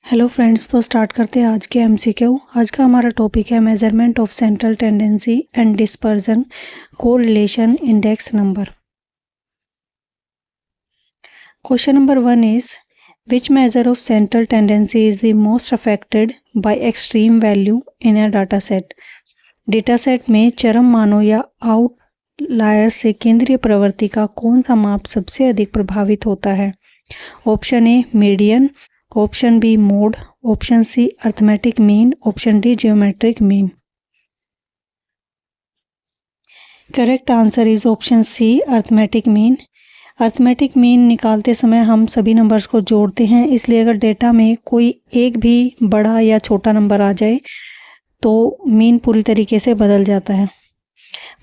Hello friends, तो start करते हैं आज के एमसीक्यू। आज का हमारा टॉपिक है measurement of central tendency and dispersion correlation index number. Question number 1 is which measure of central tendency is the most affected by extreme value in a data set. Data set में चरम मानों या outlier से केंद्रीय प्रवृत्ति का कौन सा माप सबसे अधिक प्रभावित होता है? Option A median, option B mode, option C arithmetic mean, option D geometric mean. Correct answer is option C arithmetic mean. Arithmetic mean निकालते समय हम सभी नंबर्स को जोड़ते हैं, इसलिए अगर डेटा में कोई एक भी बड़ा या छोटा नंबर आ जाए तो मीन पूरी तरीके से बदल जाता है।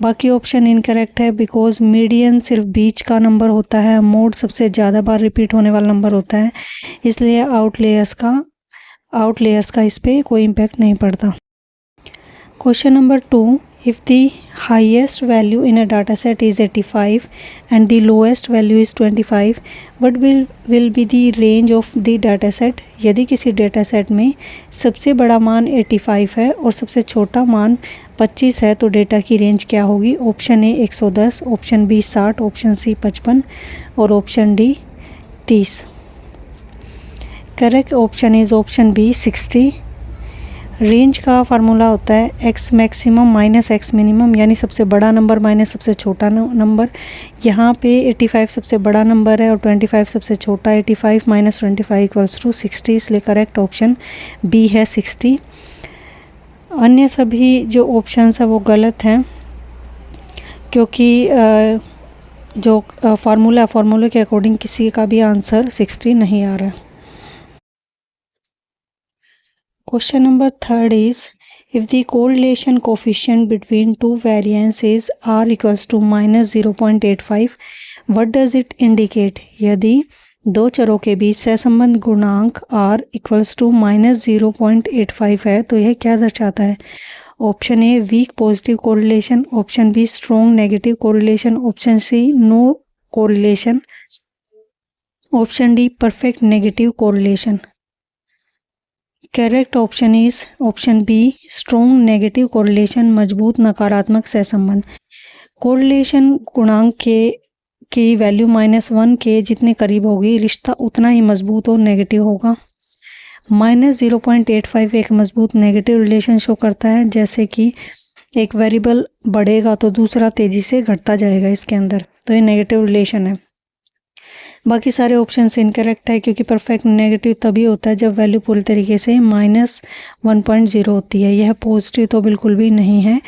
बाकी ऑप्शन इनकरेक्ट है, बिकॉज मीडियन सिर्फ बीच का नंबर होता है, मोड सबसे ज़्यादा बार रिपीट होने वाला नंबर होता है, इसलिए आउटलेयर्स का इस पर कोई इम्पैक्ट नहीं पड़ता। Question number 2, if the highest value in a data set is 85 and the lowest value is 25, what will be the range of the data set. यदि किसी डाटा सेट में सबसे बड़ा मान 85 है और सबसे छोटा मान 25 है तो डेटा की रेंज क्या होगी? Option A 110, option B 60, option C 55 और option D 30। Correct option is option B 60। Range का फार्मूला होता है X maximum minus X minimum, यानी सबसे बड़ा नंबर माइनस सबसे छोटा नंबर। यहाँ पे 85 सबसे बड़ा नंबर है और 25 सबसे छोटा। 85 माइनस 25 इक्वल्स टू 60, इसलिए करेक्ट ऑप्शन बी है 60। अन्य सभी जो ऑप्शंस है वो गलत हैं, क्योंकि जो फार्मूले के अकॉर्डिंग किसी का भी आंसर 60 नहीं आ रहा है। Question number 3 is if the correlation coefficient between two variances r equals to minus 0.85, what does it indicate? यदि दो चरों के बीच सहसंबंध गुणांक r इक्वल्स टू माइनस 0.85 है तो यह क्या दर्शाता है? Option A weak positive correlation, option B strong negative correlation, option C no correlation, option D perfect negative correlation. Correct option is option B strong negative correlation, मजबूत नकारात्मक सहसंबंध। Correlation गुणांक की वैल्यू -1 के जितने करीब होगी रिश्ता उतना ही मजबूत और नेगेटिव होगा। -0.85 एक मजबूत नेगेटिव रिलेशन शो करता है, जैसे कि एक वेरिएबल बढ़ेगा तो दूसरा तेजी से घटता जाएगा इसके अंदर, तो ये नेगेटिव रिलेशन है। बाकी सारे ऑप्शन इनकरेक्ट है, क्योंकि परफेक्ट नेगेटिव तभी होता है जब वैल्यू पूरी तरीके से -1.0 होती है। यह पॉजिटिव तो बिल्कुल भी नहीं है,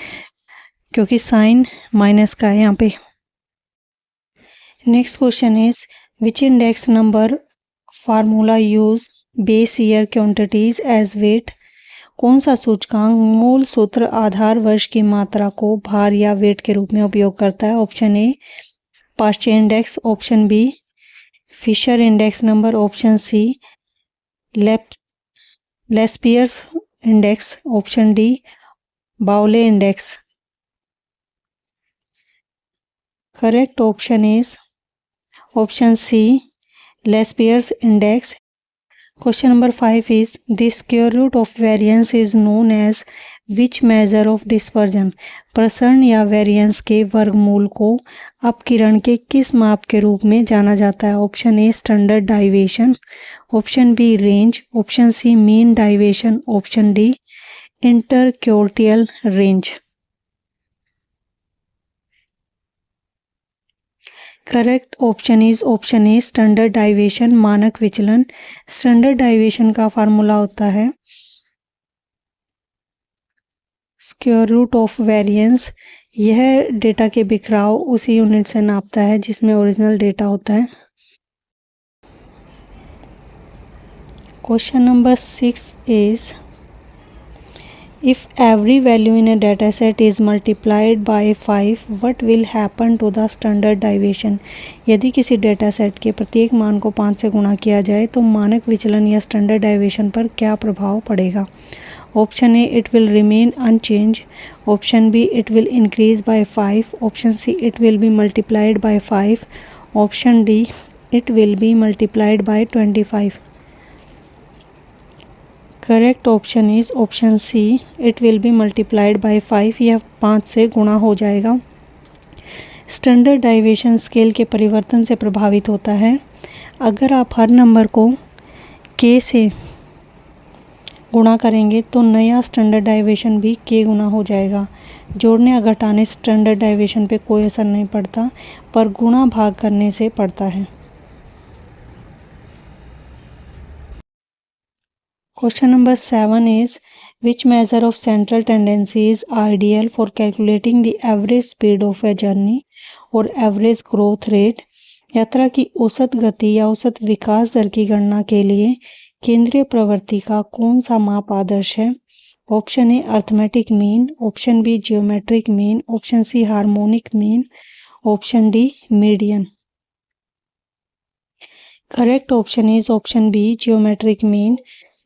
क्योंकि साइन माइनस का है यहाँ पे। Next question is which index number formula use base year quantities as weight. कौन सा सूचकांक मूल सूत्र आधार वर्ष की मात्रा को भार या वेट के रूप में उपयोग करता है? Option A Paasche index, option B Fisher index number, option C Laspeyres index, option D Bowley index. Correct option is option C Laspeyres index. Question number 5 is the square root of variance is known as which measure of dispersion. प्रसरण या variance के वर्गमूल को अपकिरण के किस माप के रूप में जाना जाता है? Option A standard deviation, option B range, option C mean deviation, option D interquartile range. Correct option is option A standard deviation, मानक विचलन। स्टैंडर्ड डाइवेशन का फार्मूला होता है स्क्वायर रूट ऑफ वेरिएंस। यह डेटा के बिखराव उसी यूनिट से नापता है जिसमें ओरिजिनल डेटा होता है। Question number 6 is if every value in a dataset is multiplied by 5, what will happen to the standard deviation? यदि किसी डेटा सेट के प्रत्येक मान को 5 से गुणा किया जाए तो मानक विचलन या स्टैंडर्ड डेविएशन पर क्या प्रभाव पड़ेगा? Option A it will remain unchanged, option B it will increase by 5, option C it will be multiplied by 5, option D it will be multiplied by 25। Correct option is option C, it will be multiplied by 5, यह 5 से गुणा हो जाएगा। Standard deviation scale के परिवर्तन से प्रभावित होता है। अगर आप हर नंबर को k से गुणा करेंगे तो नया स्टैंडर्ड डेविएशन भी k गुना हो जाएगा। जोड़ने या घटाने स्टैंडर्ड डेविएशन पे कोई असर नहीं पड़ता, पर गुणा भाग करने से पड़ता है। Question number 7 is which measure of central tendency is ideal for calculating the average speed of a journey और एवरेज ग्रोथ रेट। यात्रा की औसत गति या औसत विकास दर की गणना के लिए केंद्रीय प्रवृत्ति का कौन सा माप आदर्श है? Option A arithmetic mean, option B geometric mean, option C harmonic mean, option D median. Correct option is option B geometric mean.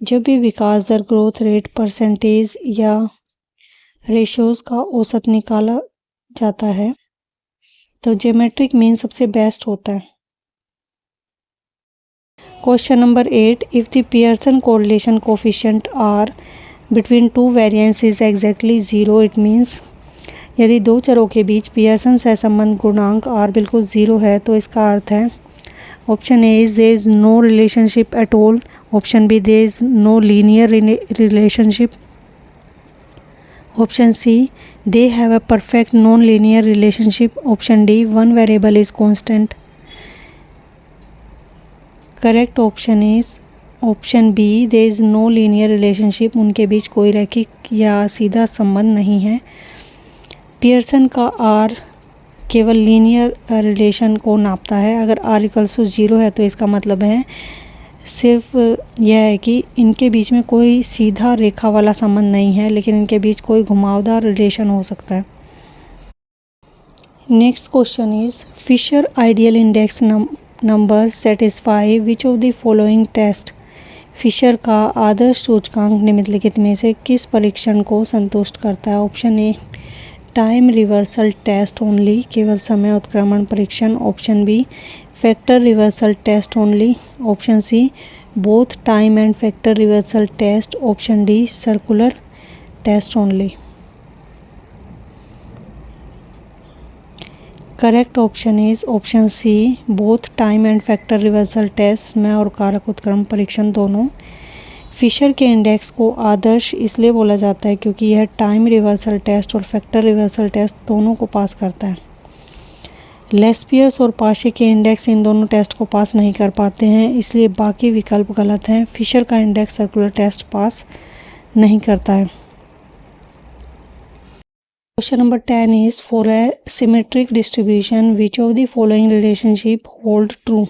जब भी विकास दर, ग्रोथ रेट, परसेंटेज या रेशियोज का औसत निकाला जाता है तो जियोमेट्रिक मीन सबसे बेस्ट होता है। Question number 8, if the Pearson correlation coefficient R between two variance is exactly 0, it means यदि दो चरों के बीच पियर्सन सहसंबंध गुणांक r बिल्कुल 0 है तो इसका अर्थ है option A is there is no relationship at all, option B there is no linear relationship, option C they have a perfect non-linear relationship, option D one variable is constant। correct option is option B there is no linear relationship, उनके बीच कोई रैखिक या सीधा संबंध नहीं है। Pearson का R केवल लीनियर रिलेशन को नापता है। अगर R इक्वल्स टू 0 है तो इसका मतलब है सिर्फ यह है कि इनके बीच में कोई सीधा रेखा वाला संबंध नहीं है, लेकिन इनके बीच कोई घुमावदार रिलेशन हो सकता है। Next question is Fisher ideal index number satisfy which of the following test. Fisher का आदर्श सूचकांक निम्नलिखित में से किस परीक्षण को संतुष्ट करता है? Option A time reversal test only, केवल समय उत्क्रमण परीक्षण, option B factor reversal test only, option C both time and factor reversal test, option D circular test only. Correct option is option C both time and factor reversal test, समय और कारक उत्क्रमण परीक्षण दोनों। Fisher के index को आदर्श इसलिए बोला जाता है क्योंकि यह टाइम रिवर्सल टेस्ट और फैक्टर रिवर्सल टेस्ट दोनों को पास करता है। लेस्पियस और पाशे के इंडेक्स इन दोनों टेस्ट को पास नहीं कर पाते हैं, इसलिए बाकी विकल्प गलत हैं। फिशर का इंडेक्स सर्कुलर टेस्ट पास नहीं करता है। Question number 10 is for a symmetric distribution which of the following relationship hold true.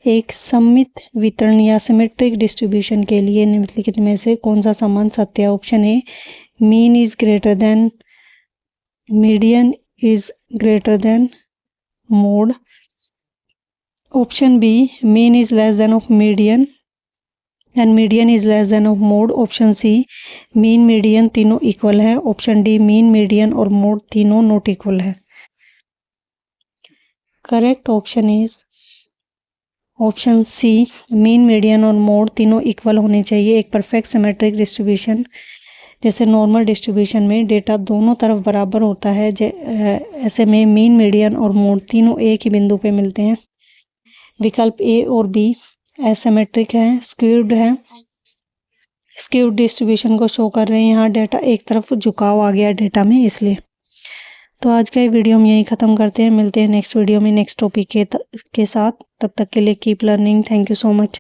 एक सममित वितरण या सिमेट्रिक डिस्ट्रीब्यूशन के लिए निम्नलिखित में से कौन सा संबंध सत्य है? Option A mean is greater than median is greater than mode, option B mean is less than of median and median is less than of mode, option C mean median तीनों इक्वल है, option D mean median और mode तीनों not equal है। Correct option is option C mean median और mode तीनों equal होने चाहिए। एक परफेक्ट सिमेट्रिक डिस्ट्रीब्यूशन जैसे नॉर्मल डिस्ट्रीब्यूशन में डेटा दोनों तरफ बराबर होता है, ऐसे में मीन मीडियन और मोड तीनों एक ही बिंदु पे मिलते हैं। विकल्प ए और बी एसिमेट्रिक है, स्क्यूड है, स्क्यूड डिस्ट्रीब्यूशन को शो कर रहे हैं। यहाँ डेटा एक तरफ झुकाव आ गया डेटा में, इसलिए। तो आज का ये वीडियो हम यहीं ख़त्म करते हैं। मिलते हैं नेक्स्ट वीडियो में नेक्स्ट टॉपिक के साथ। तब तक के लिए keep learning. Thank you so much.